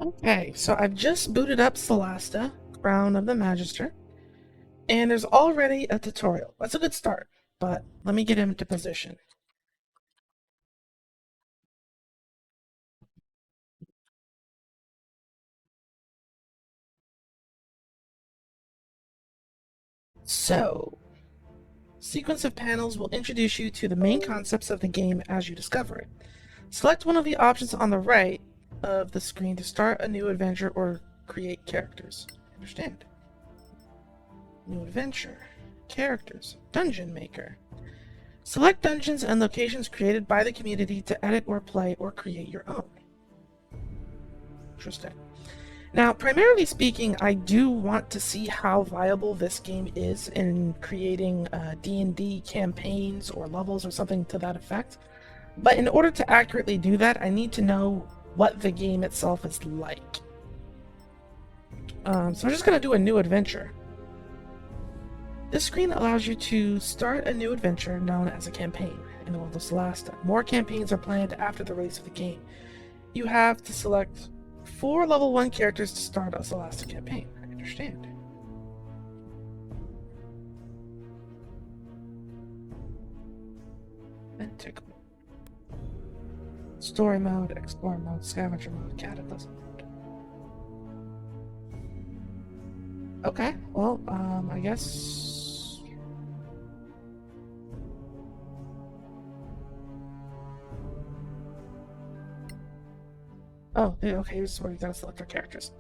Okay, so I've just booted up Solasta, Crown of the Magister, and there's already a tutorial. That's a good start, but let me get him into position. So, sequence of panels will introduce you to the main concepts of the game as you discover it. Select one of the options on the right of the screen to start a new adventure or create characters. Understand? New adventure. Characters. Dungeon Maker. Select dungeons and locations created by the community to edit or play or create your own. Interesting. Now, primarily speaking, I do want to see how viable this game is in creating D&D campaigns or levels or something to that effect. But in order to accurately do that, I need to know what the game itself is like. So I'm just going to do a new adventure. This screen allows you to start a new adventure known as a campaign in the world of Solasta. More campaigns are planned after the release of the game. You have to select 4 level 1 characters to start a Solasta campaign. I understand. Authentic mode. Story mode, explore mode, scavenger mode, cataclysm mode. Okay, well, I guess... Oh, okay, here's where you gotta select our characters.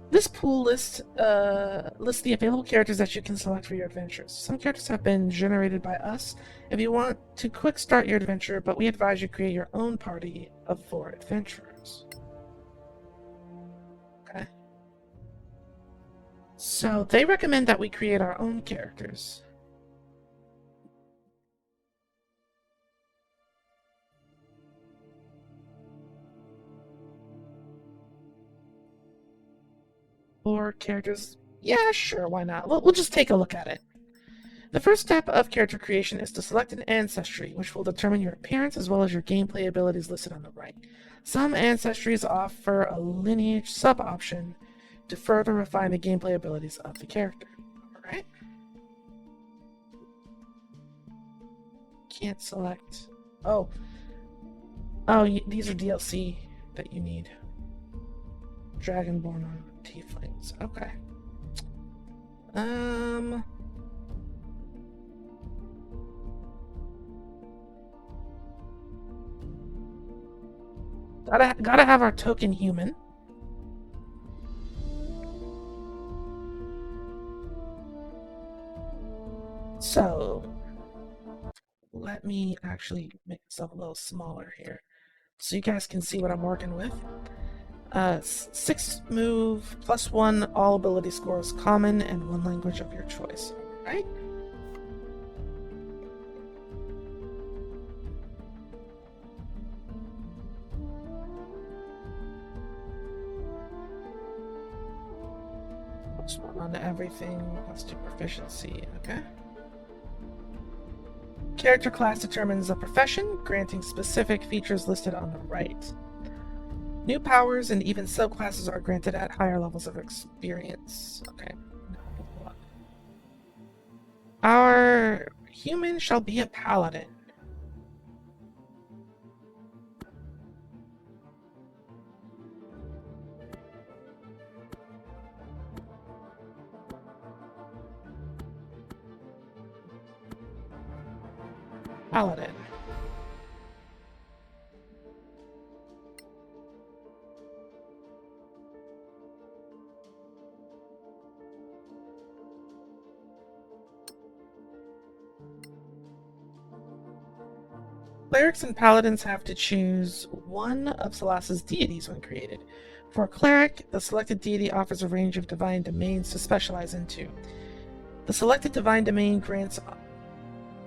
This pool lists the available characters that you can select for your adventures. Some characters have been generated by us if you want to quick start your adventure, but we advise you create your own party of 4 adventurers. Okay. So they recommend that we create our own characters. Or characters. Yeah, sure, why not? We'll just take a look at it. The first step of character creation is to select an ancestry, which will determine your appearance as well as your gameplay abilities listed on the right. Some ancestries offer a lineage sub-option to further refine the gameplay abilities of the character. Alright? Can't select... Oh. Oh, these are DLC that you need. Dragonborn on Tieflings. Okay. Gotta have our token human. So, let me actually make myself a little smaller here so you guys can see what I'm working with. 6 move, +1 all ability scores, common, and 1 language of your choice. Right? +1 on everything, +2 proficiency. Okay. Character class determines a profession, granting specific features listed on the right. New powers and even subclasses are granted at higher levels of experience. Okay. Our human shall be a paladin. Paladin. Clerics and paladins have to choose one of Solasta's deities when created. For a cleric, the selected deity offers a range of divine domains to specialize into. The selected divine domain grants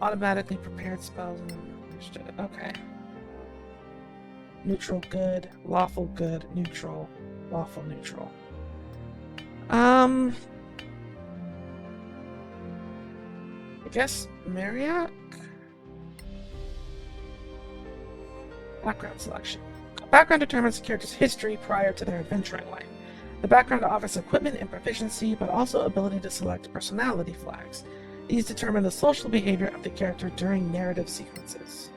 automatically prepared spells and understood. Okay. Neutral good, lawful good, neutral, lawful neutral. I guess Marriott? Background selection. Background determines the character's history prior to their adventuring life. The background offers equipment and proficiency, but also ability to select personality flags. These determine the social behavior of the character during narrative sequences.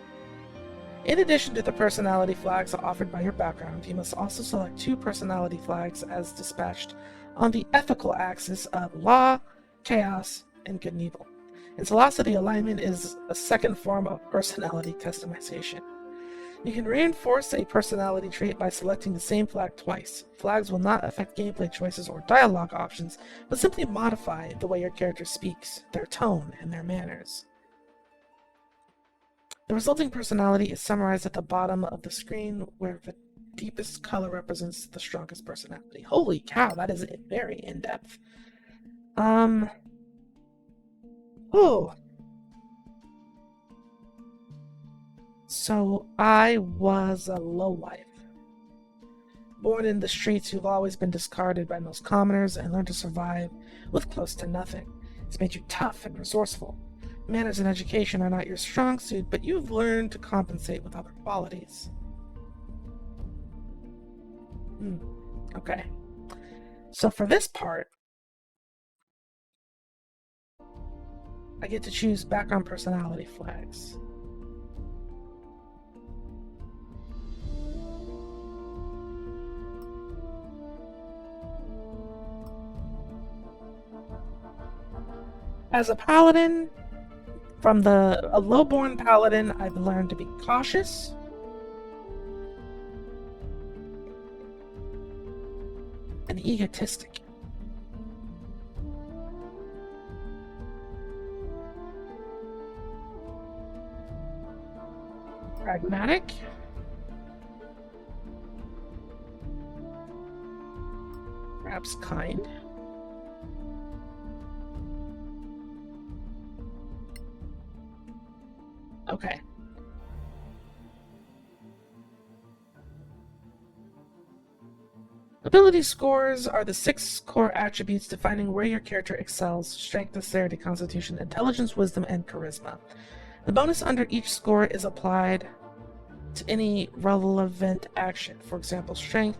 In addition to the personality flags offered by your background, you must also select 2 personality flags as dispatched on the ethical axis of law, chaos, and good and evil. In Solasta, the alignment is a second form of personality customization. You can reinforce a personality trait by selecting the same flag twice. Flags will not affect gameplay choices or dialogue options, but simply modify the way your character speaks, their tone, and their manners. The resulting personality is summarized at the bottom of the screen, where the deepest color represents the strongest personality. Holy cow, that is very in-depth. Oh. So, I was a lowlife. Born in the streets, you've always been discarded by most commoners and learned to survive with close to nothing. It's made you tough and resourceful. Manners and education are not your strong suit, but you've learned to compensate with other qualities. Okay. So for this part, I get to choose background personality flags. As a paladin, from a lowborn paladin, I've learned to be cautious, and egotistic. Pragmatic. Perhaps kind. Okay. Ability scores are the 6 core attributes defining where your character excels: strength, dexterity, constitution, intelligence, wisdom, and charisma. The bonus under each score is applied to any relevant action. For example, strength.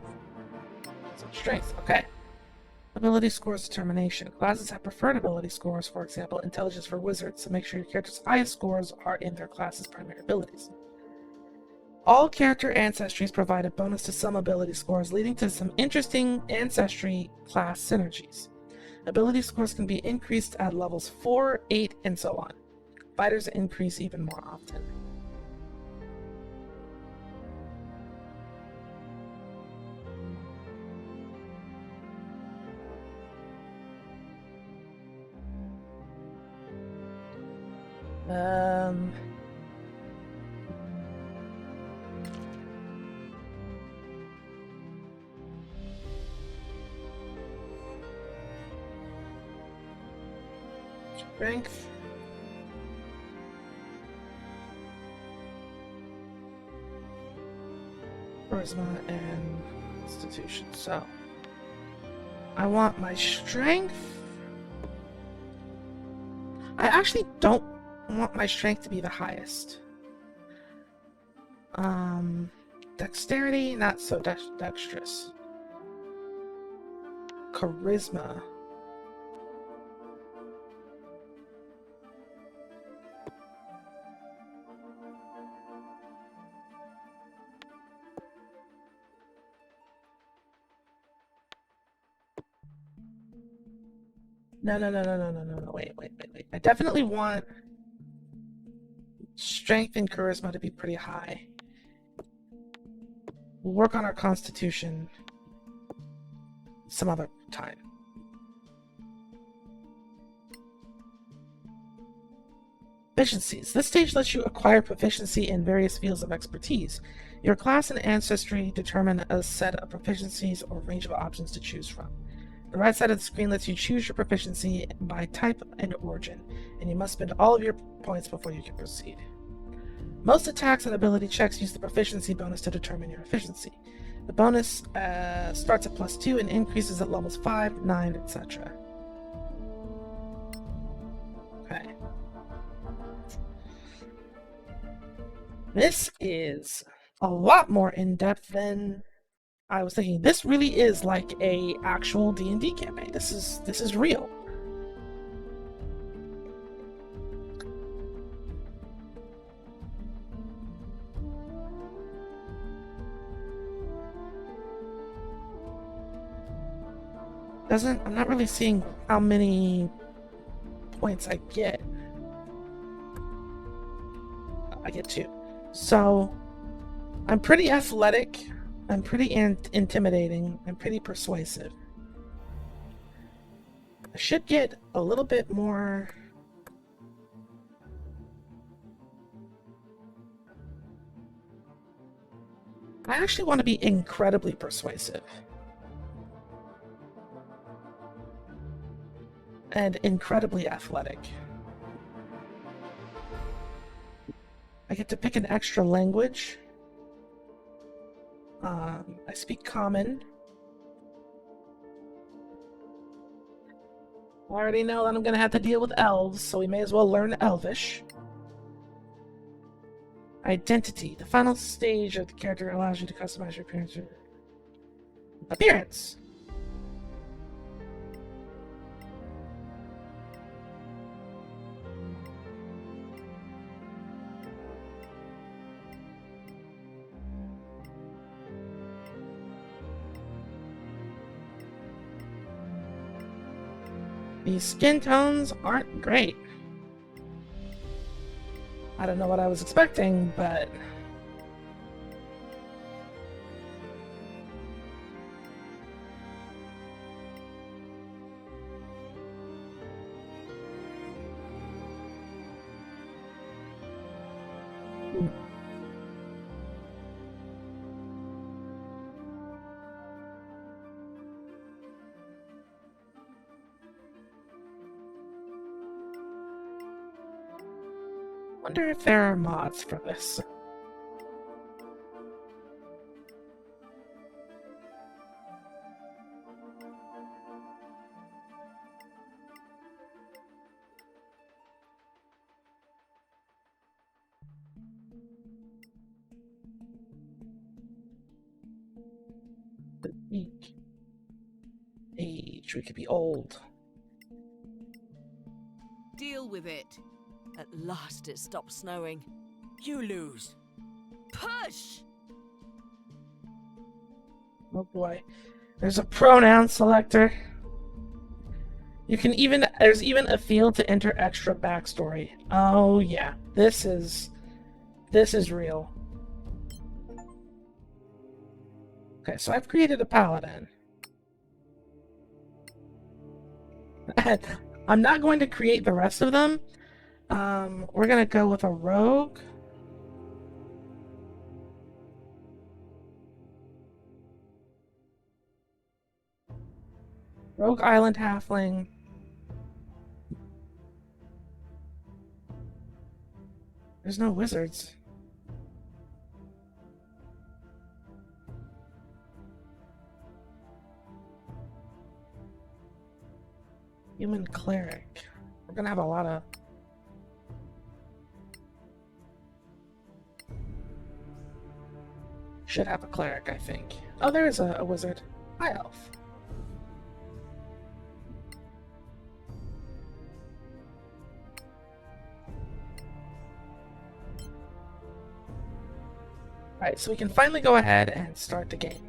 Strength, okay. Ability scores determination. Classes have preferred ability scores, for example, intelligence for wizards, so make sure your character's highest scores are in their class's primary abilities. All character ancestries provide a bonus to some ability scores, leading to some interesting ancestry class synergies. Ability scores can be increased at levels 4, 8, and so on. Fighters increase even more often. Strength. Charisma and Constitution. So, I want my strength. I actually don't want my strength to be the highest. Dexterity, not so dexterous. Charisma. No, wait. I definitely want strength and charisma to be pretty high. We'll work on our constitution some other time. Proficiencies. This stage lets you acquire proficiency in various fields of expertise. Your class and ancestry determine a set of proficiencies or range of options to choose from. The right side of the screen lets you choose your proficiency by type and origin, and you must spend all of your points before you can proceed. Most attacks and ability checks use the proficiency bonus to determine your efficiency. The bonus starts at +2 and increases at levels 5, 9, etc. Okay. This is a lot more in-depth than I was thinking. This really is like a actual D&D campaign. This is real. I'm not really seeing how many points I get. I get 2. So I'm pretty athletic. I'm pretty intimidating. I'm pretty persuasive. I should get a little bit more. I actually want to be incredibly persuasive. And incredibly athletic. I get to pick an extra language. I speak Common. I already know that I'm going to have to deal with elves, so we may as well learn Elvish. Identity. The final stage of the character allows you to customize your appearance. Appearance! These skin tones aren't great. I don't know what I was expecting, but... wonder if there are mods for this. Age, we could be old. Deal with it. At last it stopped snowing. You lose. Push! Oh boy. There's a pronoun selector. There's even a field to enter extra backstory. Oh yeah, this is real. Okay, so I've created a paladin. I'm not going to create the rest of them. We're gonna go with a rogue. Rogue Island Halfling. There's no wizards. Human cleric. We're gonna have a lot of... Should have a cleric, I think. Oh, there is a wizard. High elf. Alright, so we can finally go ahead and start the game.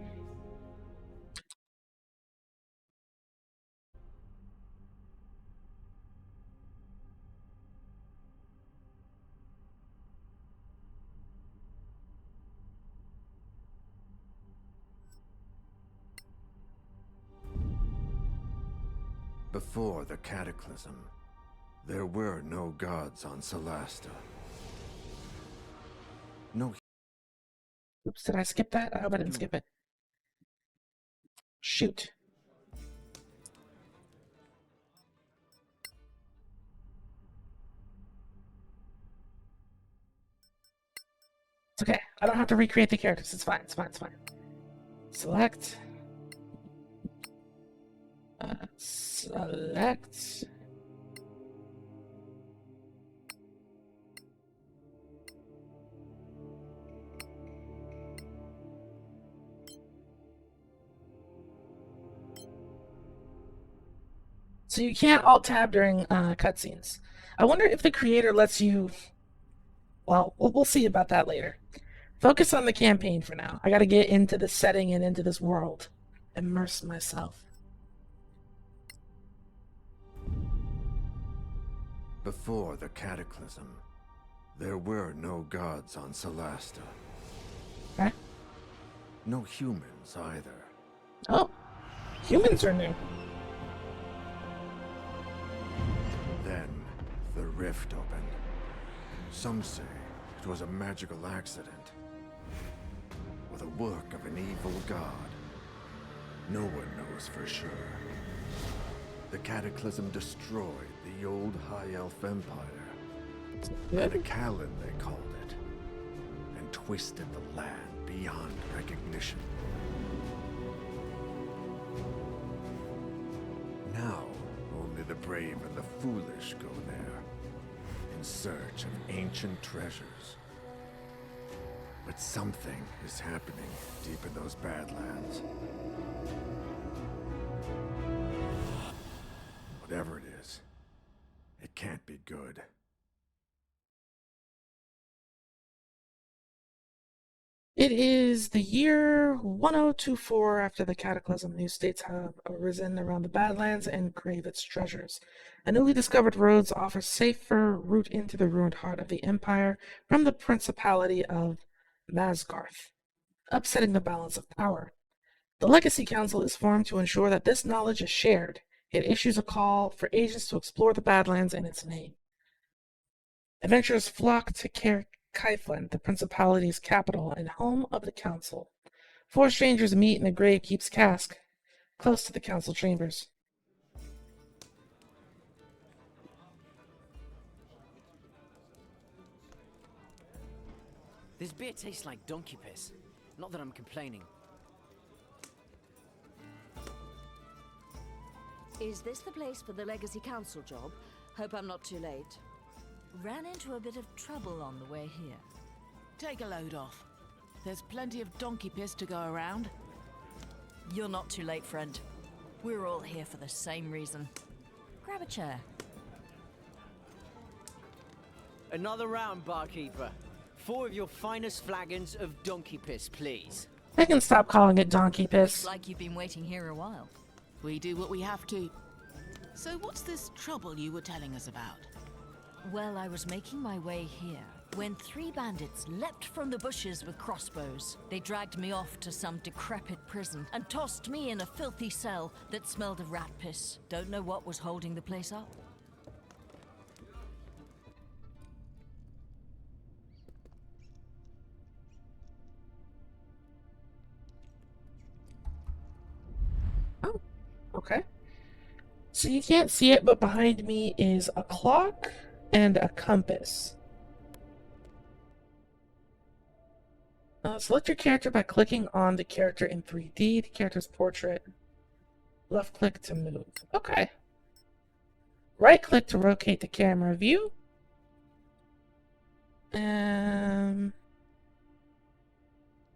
Before the Cataclysm, there were no gods on Solasta. No. Oops, did I skip that? I hope I didn't skip it. Shoot. It's okay. I don't have to recreate the characters. It's fine. It's fine. It's fine. Select. Select. So you can't alt-tab during cutscenes. I wonder if the creator lets you... Well, we'll see about that later. Focus on the campaign for now. I gotta get into the setting and into this world. Immerse myself. Before the Cataclysm, there were no gods on Solasta. Okay. No humans either. Oh, humans are new. Then, the rift opened. Some say it was a magical accident, or the work of an evil god. No one knows for sure. The Cataclysm destroyed the old High Elf Empire. Callan, they called it, and twisted the land beyond recognition. Now, only the brave and the foolish go there, in search of ancient treasures. But something is happening deep in those Badlands. Whatever it is, it can't be good. It is the year 1024 after the Cataclysm. New states have arisen around the Badlands and crave its treasures. A newly discovered roads offer safer route into the ruined heart of the Empire from the Principality of Masgarth, upsetting the balance of power. The Legacy Council is formed to ensure that this knowledge is shared. It issues a call for agents to explore the Badlands in its name. Adventurers flock to Kaiflin, the Principality's capital and home of the Council. Four strangers meet in the Gravekeep's cask, close to the Council chambers. This beer tastes like donkey piss. Not that I'm complaining. Is this the place for the Legacy Council job? Hope I'm not too late. Ran into a bit of trouble on the way here. Take a load off. There's plenty of donkey piss to go around. You're not too late, friend. We're all here for the same reason. Grab a chair. Another round, barkeeper. 4 of your finest flagons of donkey piss, please. I can stop calling it donkey piss. Looks like you've been waiting here a while. We do what we have to. So what's this trouble you were telling us about? Well, I was making my way here when 3 bandits leapt from the bushes with crossbows. They dragged me off to some decrepit prison and tossed me in a filthy cell that smelled of rat piss. Don't know what was holding the place up. Oh, okay. So you can't see it, but behind me is a clock and a compass. Select your character by clicking on the character in 3D, the character's portrait. Left click to move. Okay. Right click to rotate the camera view. And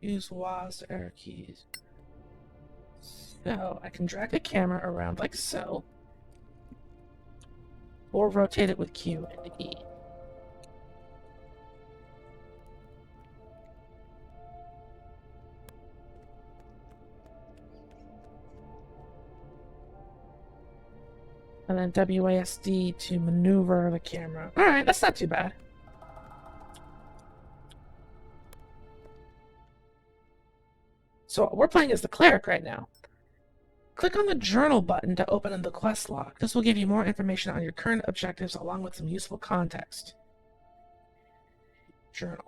use WASD arrow keys. So I can drag the camera around like so. Or rotate it with Q and E. And then WASD to maneuver the camera. Alright, that's not too bad. So we're playing as the cleric right now. Click on the journal button to open the quest log. This will give you more information on your current objectives along with some useful context. Journal.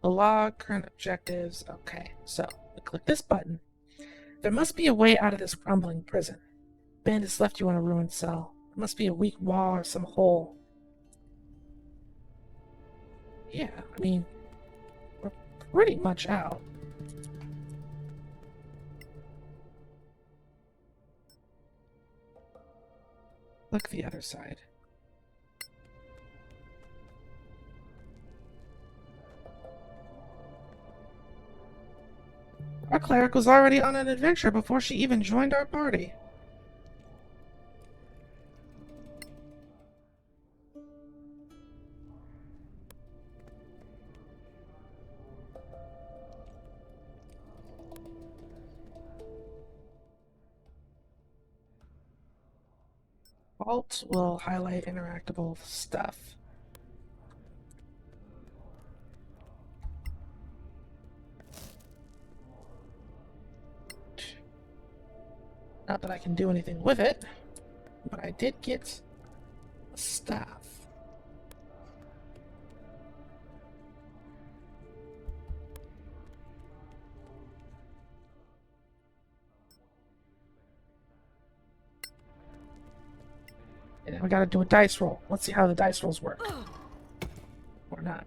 The log, current objectives. Okay, so we click this button. There must be a way out of this crumbling prison. Bandits left you in a ruined cell. There must be a weak wall or some hole. Yeah, I mean, we're pretty much out. Look the other side. Our cleric was already on an adventure before she even joined our party. Alt will highlight interactable stuff. Not that I can do anything with it, but I did get a staff. And then we gotta do a dice roll. Let's see how the dice rolls work. Or not.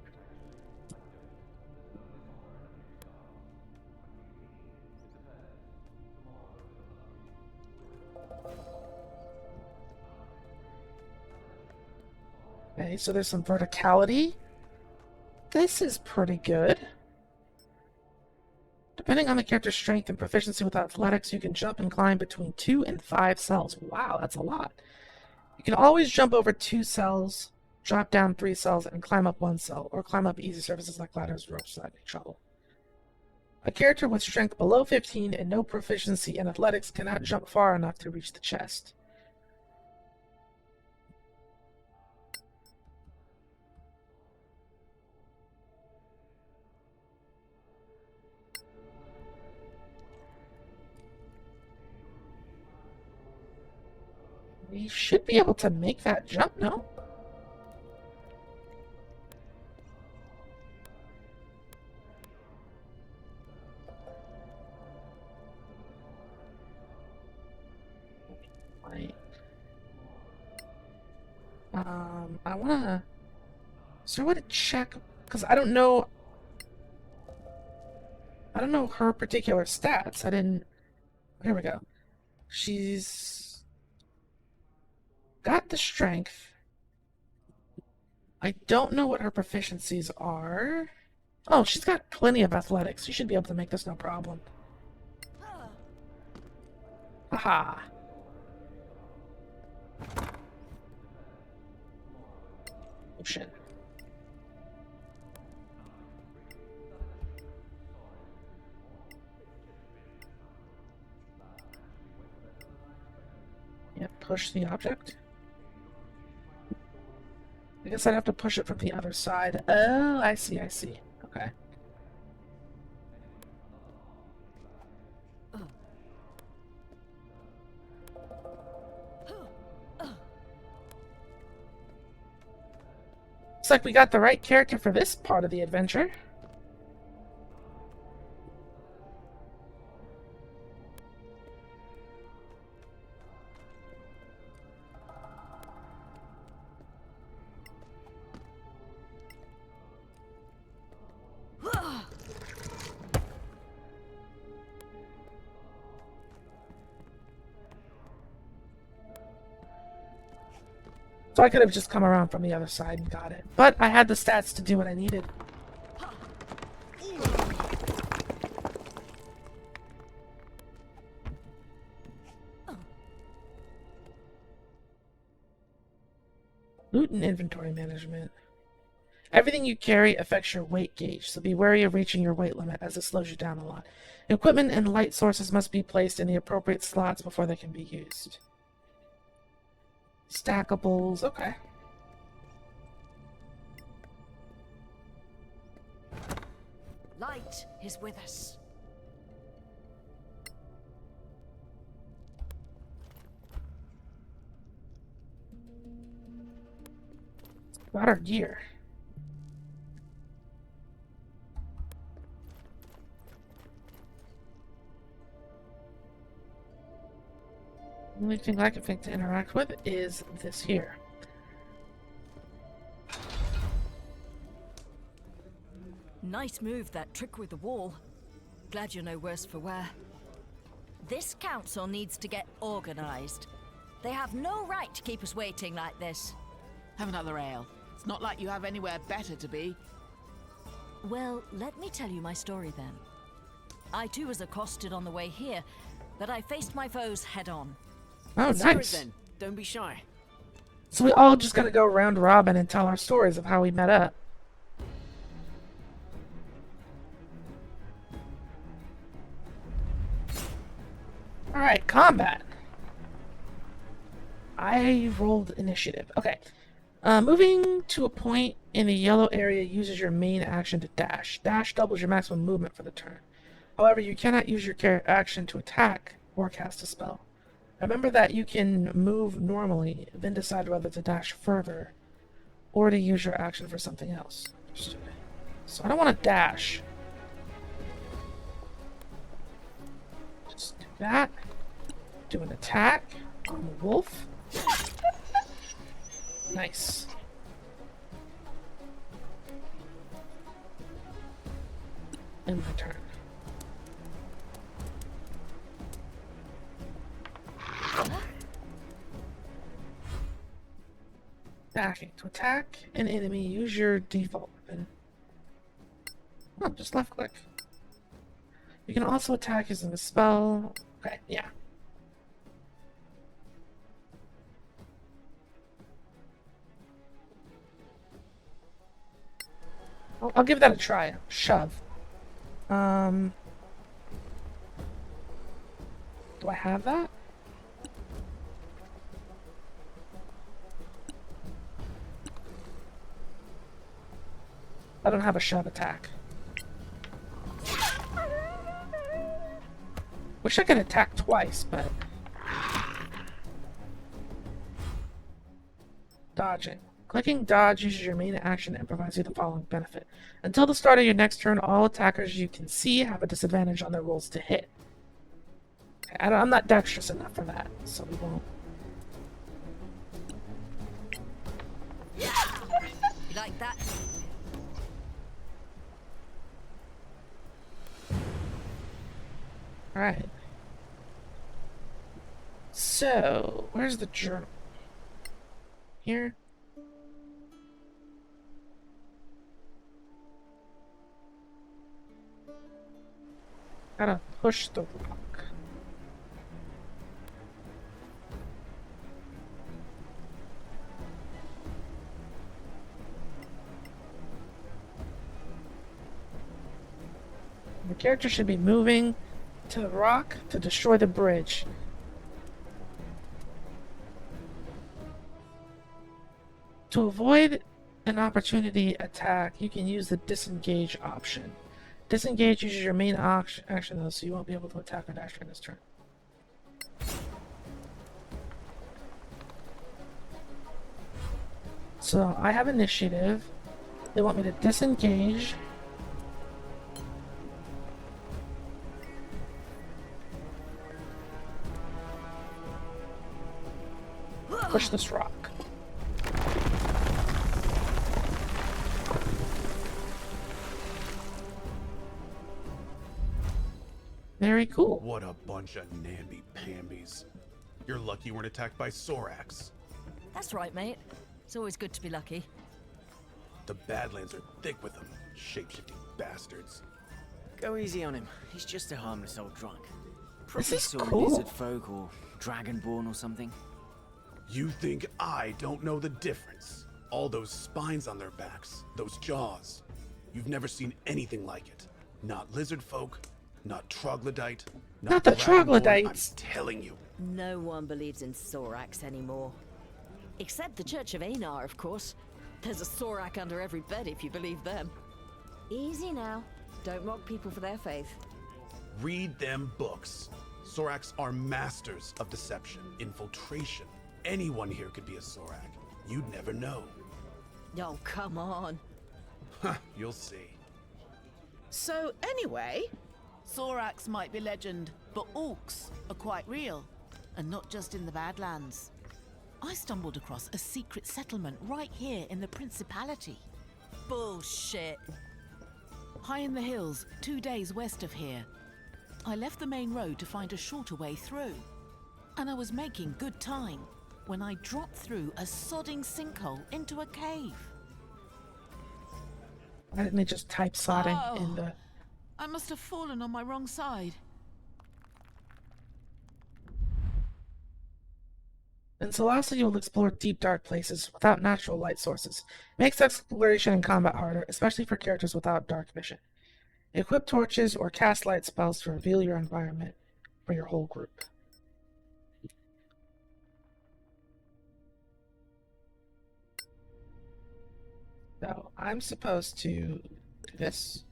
Okay, so there's some verticality. This is pretty good. Depending on the character's strength and proficiency with athletics, you can jump and climb between 2 and 5 cells. Wow, that's a lot. You can always jump over 2 cells, drop down 3 cells, and climb up 1 cell, or climb up easy surfaces like ladders, ropes, sliding trouble. A character with strength below 15 and no proficiency in athletics cannot jump far enough to reach the chest. We should be able to make that jump, no? Right. I wanna... Is there a way to check? Because I don't know her particular stats. I didn't... Here we go. She's got the strength. I don't know what her proficiencies are. Oh, she's got plenty of athletics. You should be able to make this no problem. Haha. Oh shit. Yeah, push the object. I guess I'd have to push it from the other side. Oh, I see, I see. Okay. Looks like we got the right character for this part of the adventure. So I could have just come around from the other side and got it. But I had the stats to do what I needed. Loot and inventory management. Everything you carry affects your weight gauge, so be wary of reaching your weight limit as it slows you down a lot. Equipment and light sources must be placed in the appropriate slots before they can be used. Stackables, okay. Light is with us. Got our gear. The only thing I can think to interact with is this here. Nice move, that trick with the wall. Glad you're no worse for wear. This council needs to get organized. They have no right to keep us waiting like this. Have another ale. It's not like you have anywhere better to be. Well, let me tell you my story then. I too was accosted on the way here, but I faced my foes head on. Oh, Let's hear it nice. then. Don't be shy. So we all just gotta go round robin and tell our stories of how we met up. Alright, combat. I rolled initiative. Okay. Moving to a point in the yellow area uses your main action to dash. Dash doubles your maximum movement for the turn. However, you cannot use your action to attack or cast a spell. Remember that you can move normally, then decide whether to dash further or to use your action for something else. Understood. So I don't want to dash. Just do that. Do an attack on the wolf. Nice. End my turn. Backing. To attack an enemy, use your default weapon. Oh, just left click. You can also attack using a spell. Okay, yeah. I'll give that a try. Shove. Do I have that? I don't have a shove attack. Wish I could attack twice, but... Dodging. Clicking dodge uses your main action and provides you the following benefit. Until the start of your next turn, all attackers you can see have a disadvantage on their rolls to hit. Okay, I'm not dexterous enough for that, so we won't. You like that? Alright. So, where's the journal? Here? Gotta push the rock. The character should be moving to the rock to destroy the bridge. To avoid an opportunity attack, you can use the disengage option. Disengage uses your main action though, so you won't be able to attack or dash during this turn. So I have initiative. They want me to disengage. Push this rock. Very cool. What a bunch of namby-pambies. You're lucky you weren't attacked by Sorax. That's right, mate. It's always good to be lucky. The Badlands are thick with them, shape-shifting bastards. Go easy on him. He's just a harmless old drunk. This Probably is saw cool. lizard folk or dragonborn or something. You think I don't know the difference? All those spines on their backs, those jaws. You've never seen anything like it. Not lizard folk, not troglodyte, Not the dragonborn, troglodytes. I'm telling you. No one believes in Sorax anymore. Except the Church of Einar, of course. There's a Sorak under every bed if you believe them. Easy now. Don't mock people for their faith. Read them books. Sorax are masters of deception, infiltration. Anyone here could be a Sorak. You'd never know. Oh, come on. Huh, you'll see. So, anyway, Sorax might be legend, but orcs are quite real. And not just in the Badlands. I stumbled across a secret settlement right here in the Principality. Bullshit. High in the hills, 2 days west of here. I left the main road to find a shorter way through. And I was making good time when I dropped through a sodding sinkhole into a cave. Why didn't they just type sodding Oh. in the... I must have fallen on my wrong side. In Solasta, you will explore deep, dark places without natural light sources. Makes exploration and combat harder, especially for characters without dark vision. Equip torches or cast light spells to reveal your environment for your whole group. So I'm supposed to do this.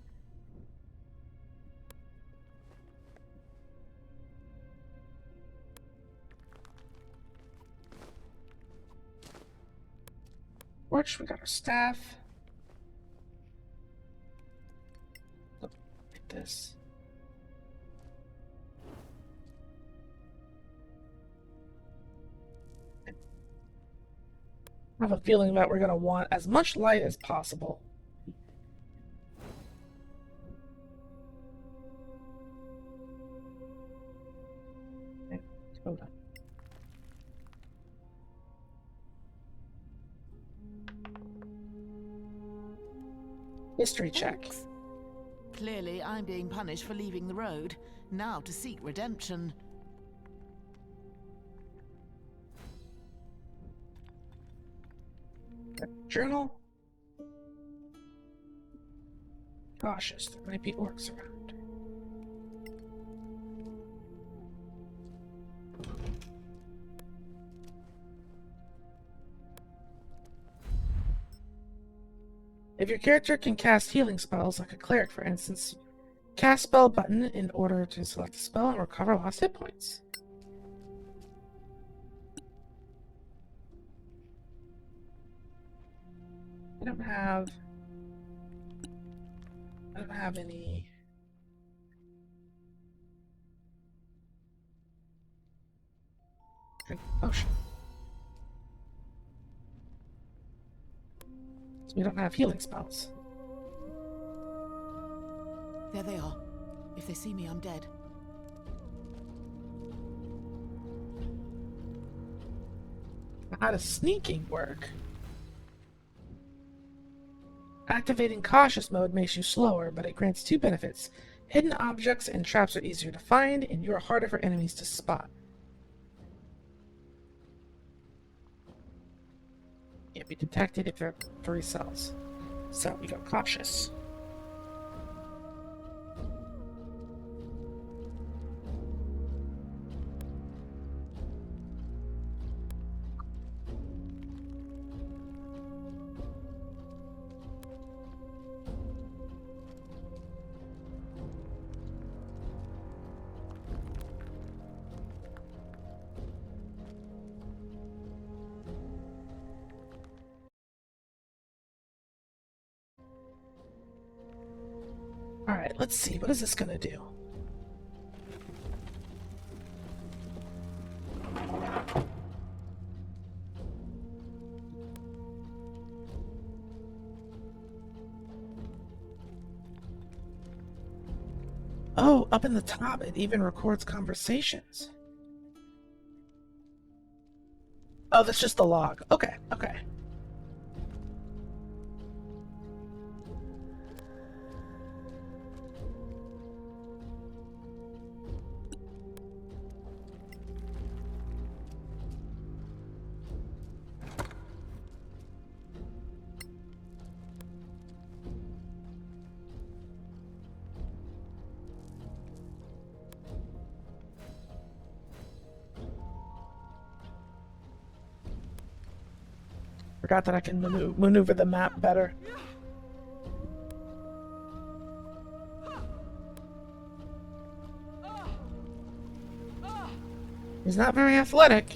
Torch, we got our staff. Look at this. I have a feeling that we're going to want as much light as possible. Okay, hold on. History check. Orcs. Clearly, I'm being punished for leaving the road, now to seek redemption. Journal. Cautious, there might be orcs around. If your character can cast healing spells, like a cleric for instance, cast spell button in order to select a spell and recover lost hit points. I don't have any. Drink potion. So we don't have healing spells. There they are. If they see me, I'm dead. How does sneaking work? Activating cautious mode makes you slower, but it grants 2 benefits. Hidden objects and traps are easier to find, and you are harder for enemies to spot. Can't be detected if there are 3 cells. So we go cautious. Alright, let's see. What is this gonna do? Oh, up in the top, it even records conversations. Oh, that's just the log. Okay, okay. Forgot that I can maneuver the map better. He's not very athletic.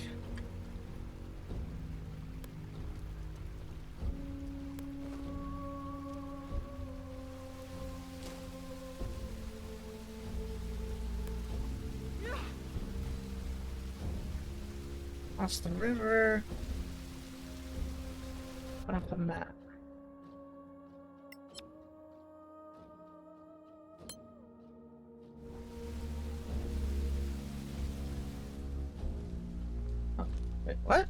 Across the river. Off the map. Oh, wait, what?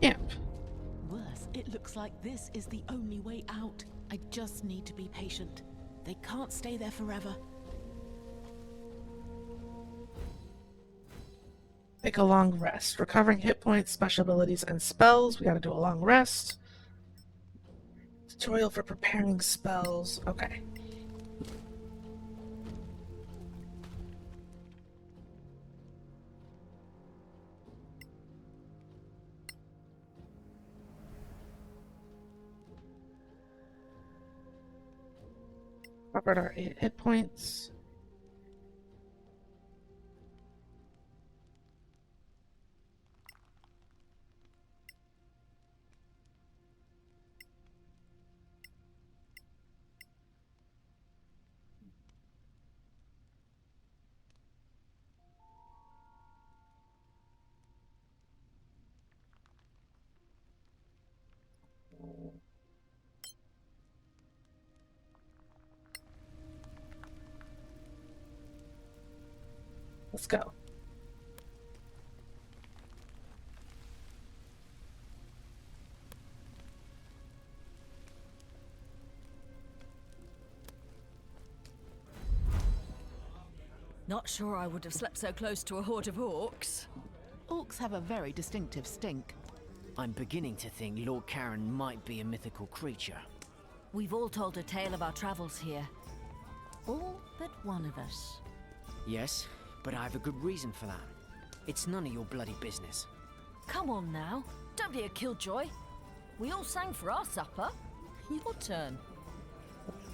Yep. Worse, it looks like this is the only way out. I just need to be patient. They can't stay there forever. Take a long rest. Recovering hit points, special abilities, and spells. We gotta do a long rest. Tutorial for preparing spells. Okay. Recovered our 8 hit points. Let's go. Not sure I would have slept so close to a horde of orcs. Orcs have a very distinctive stink. I'm beginning to think Lord Karen might be a mythical creature. We've all told a tale of our travels here. All but one of us. Yes, but I have a good reason for that. It's none of your bloody business. Come on now, don't be a killjoy. We all sang for our supper. Your turn.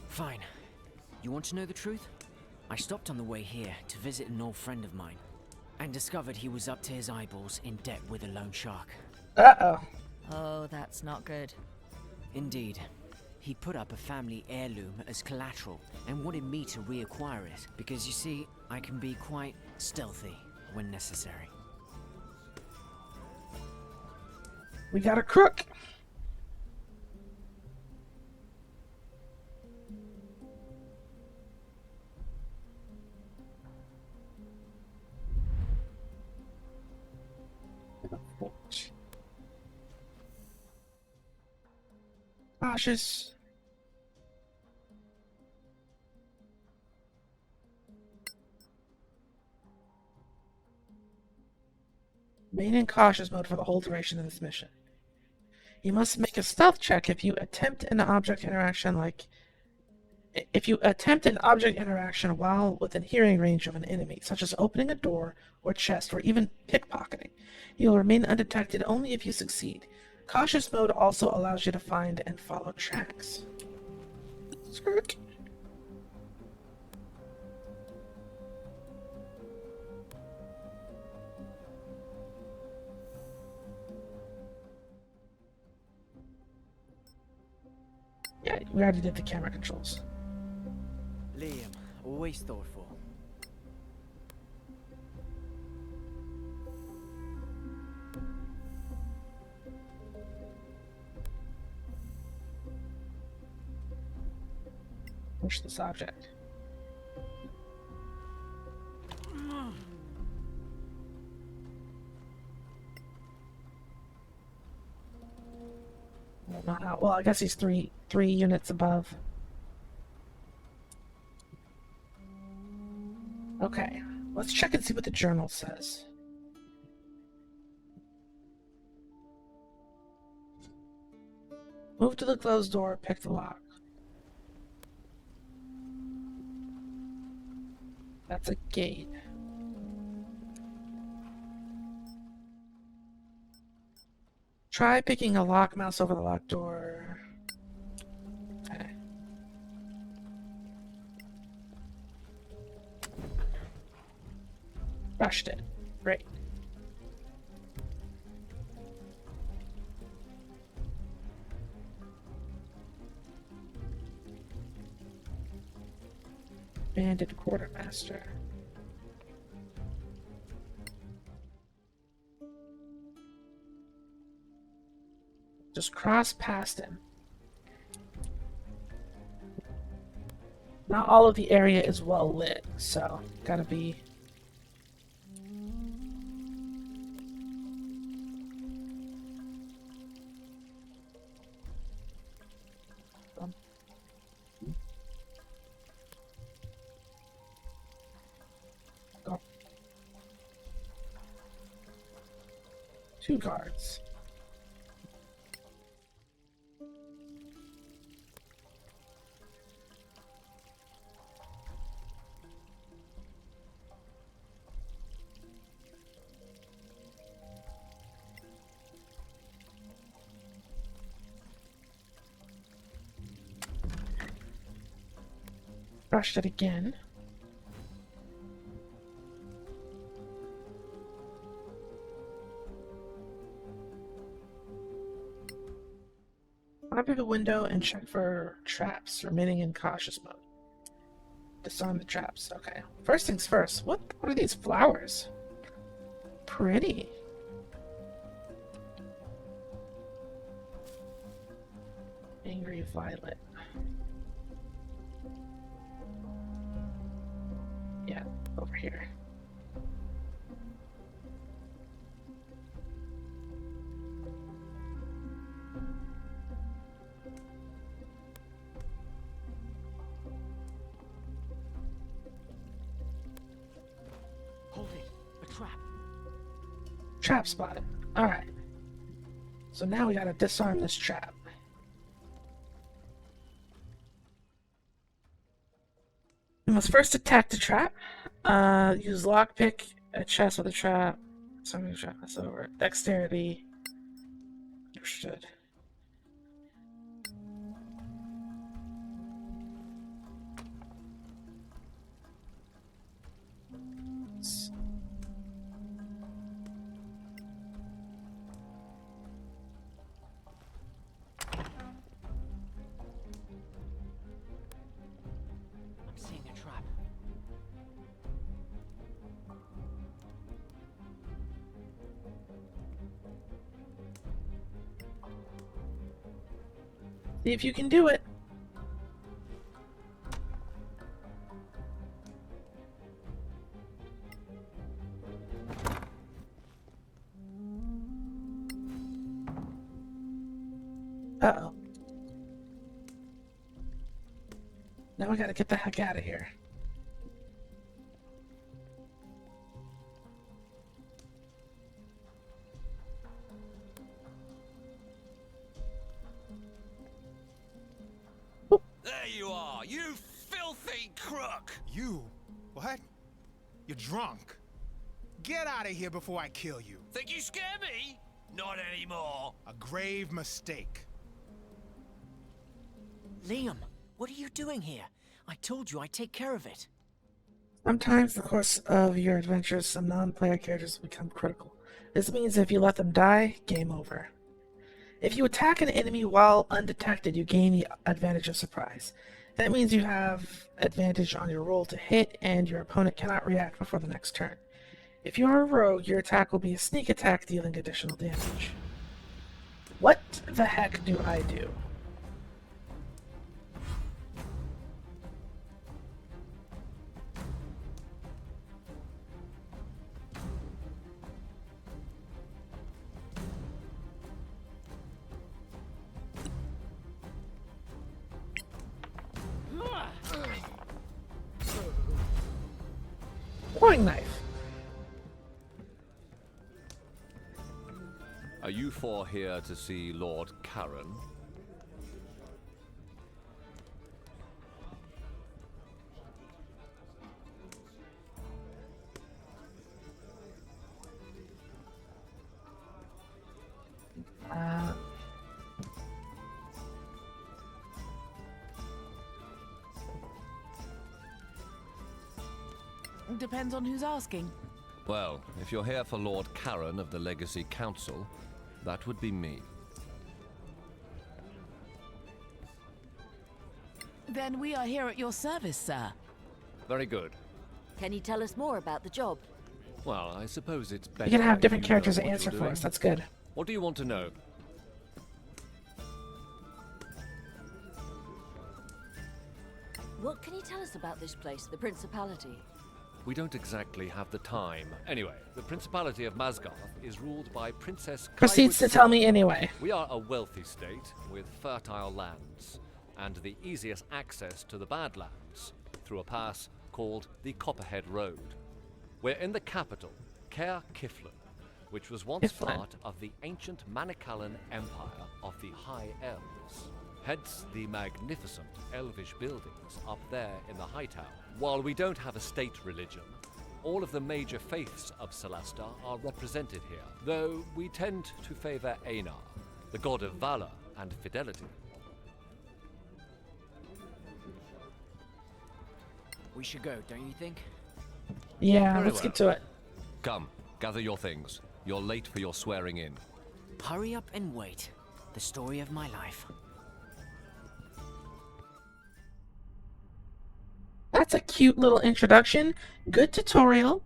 Fine. You want to know the truth? I stopped on the way here to visit an old friend of mine, and discovered he was up to his eyeballs in debt with a loan shark. Uh-oh. Oh, that's not good. Indeed. He put up a family heirloom as collateral and wanted me to reacquire it, because you see, I can be quite stealthy when necessary. We got a crook. Cautious. Remain in cautious mode for the whole duration of this mission. You must make a stealth check if you attempt an object interaction while within hearing range of an enemy, such as opening a door or chest or even pickpocketing. You will remain undetected only if you succeed. Cautious mode also allows you to find and follow tracks. Skirt. Yeah, we already did the camera controls. Liam, always thoughtful. Push this object. Well, not out. Well, I guess he's three units above. Okay, let's check and see what the journal says. Move to the closed door, pick the lock. That's a gate. Try picking a lock mouse over the locked door. Okay. Rushed it. Great. Bandit quartermaster. Just cross past him. Not all of the area is well lit, so gotta be. Go. 2 guards. Brushed it again. Climb through the window and check for traps, remaining in cautious mode. Disarm the traps. Okay. First things first. What are these flowers? Pretty. Angry violet. Yeah, over here. Hold it. A trap. Trap spotted. Alright. So now we gotta disarm this trap. We must first attack the trap. Use lockpick, a chest with a trap. Something to trap us over. Dexterity. Understood. I'm seeing a trap. See if you can do it. Uh-oh. Now we gotta get the heck out of here. There you are, you filthy crook! You? What? You're drunk. Get out of here before I kill you. Think you scare me? Not anymore. A grave mistake. Liam, what are you doing here? I told you I'd take care of it. Sometimes in the course of your adventures, some non-player characters become critical. This means if you let them die, game over. If you attack an enemy while undetected, you gain the advantage of surprise. That means you have advantage on your roll to hit, and your opponent cannot react before the next turn. If you are a rogue, your attack will be a sneak attack, dealing additional damage. What the heck do I do? Throwing knife. Are you four here to see Lord Karen? Depends on who's asking. Well, if you're here for Lord Karen of the Legacy Council, that would be me. Then we are here at your service, sir. Very good. Can you tell us more about the job? Well, I suppose it's better. You're gonna have if different you know characters what you're answer for doing. us. That's good. What do you want to know? What can you tell us about this place, the Principality? We don't exactly have the time. Anyway, the Principality of Masgarth is ruled by Princess Proceeds to tell me anyway. We are a wealthy state with fertile lands and the easiest access to the Badlands through a pass called the Copperhead Road. We're in the capital, Caer Kiflin, which was once Kiflin. part of the ancient Manicalan Empire of the High Elves. Hence the magnificent elvish buildings up there in the High Tower. While we don't have a state religion, all of the major faiths of Solasta are represented here, though we tend to favor Einar, the god of valor and fidelity. We should go, don't you think? Yeah, Very let's well. get to it. Come, gather your things. You're late for your swearing in. Hurry up and wait. The story of my life. That's a cute little introduction. Good tutorial.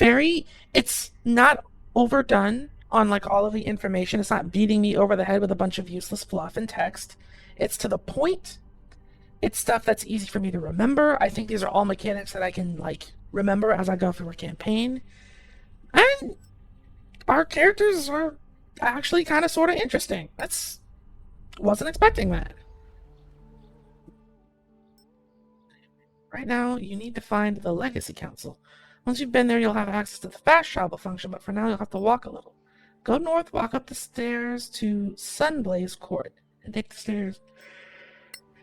It's not overdone on like all of the information. It's not beating me over the head with a bunch of useless fluff and text. It's to the point. It's stuff that's easy for me to remember. I think these are all mechanics that I can like remember as I go through a campaign. And our characters are actually kind of sort of interesting. Wasn't expecting that. Right now, you need to find the Legacy Council. Once you've been there, you'll have access to the fast travel function, but for now, you'll have to walk a little. Go north, walk up the stairs to Sunblaze Court, and take the stairs to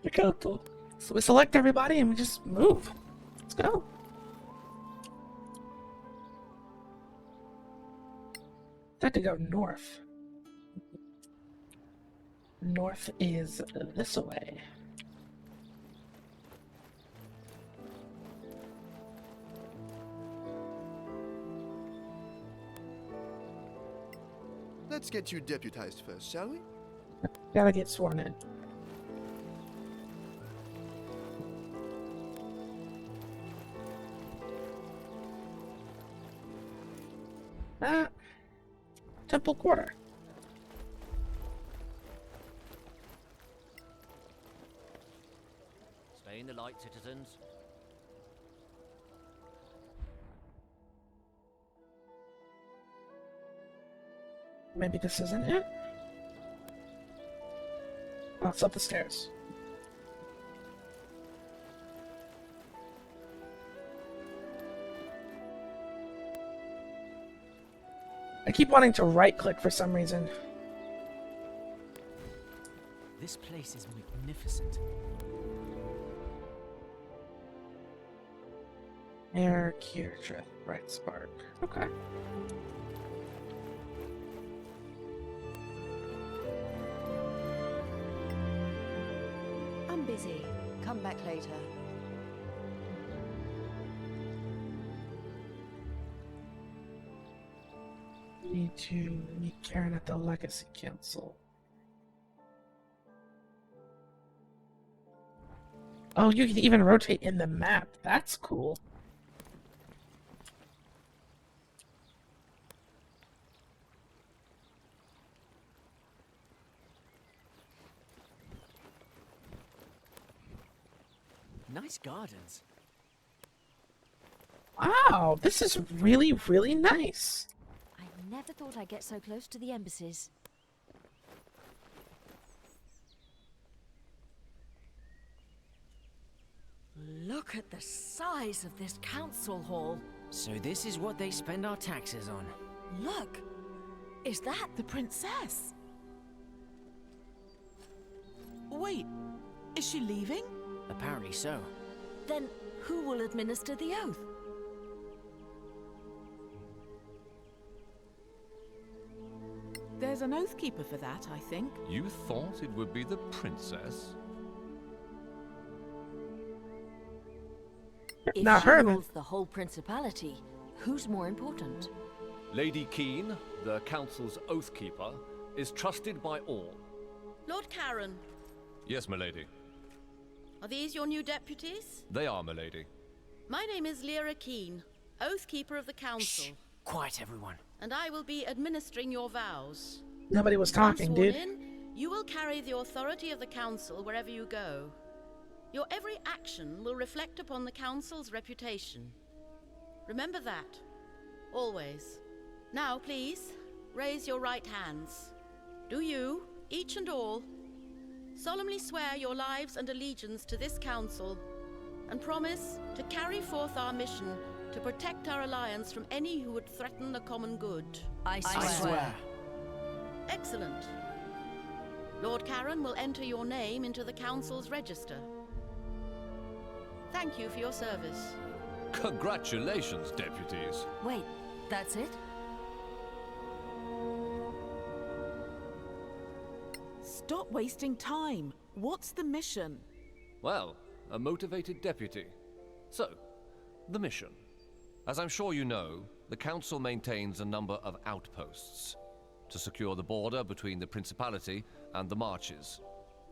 the council. So we select everybody and we just move. Let's go. I have to go north. North is this way. Let's get you deputized first, shall we? Gotta get sworn in. Temple Quarter. Stay in the light, citizens. Maybe this isn't it? Oh, it's up the stairs. I keep wanting to right-click for some reason. This place is magnificent. Air, Kirtra, Bright Spark. Okay. I'm busy. Come back later. Need to meet Karen at the Legacy Council. Oh, you can even rotate in the map. That's cool. Nice gardens. Wow, this is really, really nice. I never thought I'd get so close to the embassies. Look at the size of this council hall. So this is what they spend our taxes on. Look! Is that The princess? Wait, is she leaving? Apparently so. Then who will administer the oath? There's an oathkeeper for that, I think. You thought it would be the princess? If Not she her, then. rules the whole principality, who's more important? Lady Keen, the council's oathkeeper, is trusted by all. Lord Karen, Yes, milady. are these your new deputies? They are, milady. My name is Lyra Keen, Oathkeeper of the Council, Shh! Quiet, everyone. and I will be administering your vows. Nobody was Once talking, sworn dude. in, you will carry the authority of the Council wherever you go. Your every action will reflect upon the Council's reputation. Remember that. Always. Now, please, raise your right hands. Do you, each and all, solemnly swear your lives and allegiance to this Council, and promise to carry forth our mission to protect our alliance from any who would threaten the common good? I swear. I swear. Excellent. Lord Karen will enter your name into the Council's register. Thank you for your service. Congratulations, deputies. Wait, that's it? Stop wasting time. What's the mission? Well, a motivated deputy. So, the mission. As I'm sure you know, the Council maintains a number of outposts to secure the border between the Principality and the Marches.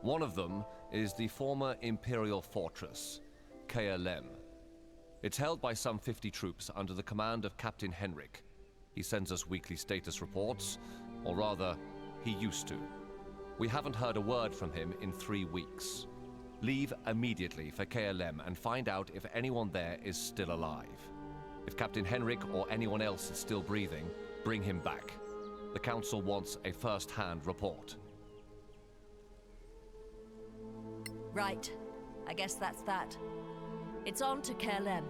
One of them is the former Imperial Fortress, KLM. It's held by some 50 troops under the command of Captain Henrik. He sends us weekly status reports, or rather, he used to. We haven't heard a word from him in 3 weeks. Leave immediately for KLM and find out if anyone there is still alive. If Captain Henrik or anyone else is still breathing, bring him back. The Council wants a first-hand report. Right. I guess that's that. It's on to KLM.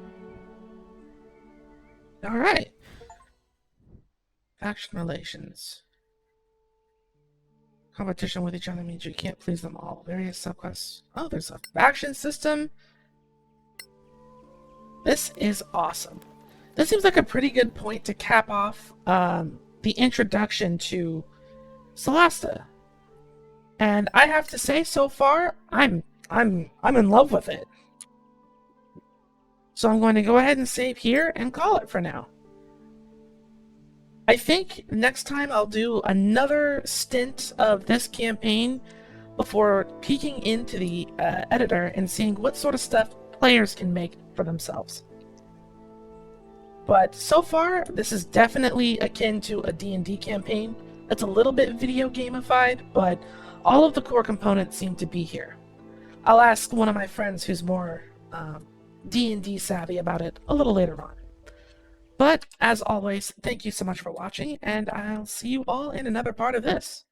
All right. Faction relations. Competition with each other means you can't please them all. Various subquests. Oh, there's a faction system. This is awesome. This seems like a pretty good point to cap off the introduction to Solasta. And I have to say, so far, I'm in love with it. So I'm going to go ahead and save here and call it for now. I think next time I'll do another stint of this campaign before peeking into the editor and seeing what sort of stuff players can make for themselves. But so far, this is definitely akin to a D&D campaign. It's a little bit video gamified, but all of the core components seem to be here. I'll ask one of my friends who's more D&D savvy about it a little later on. But, as always, thank you so much for watching, and I'll see you all in another part of this.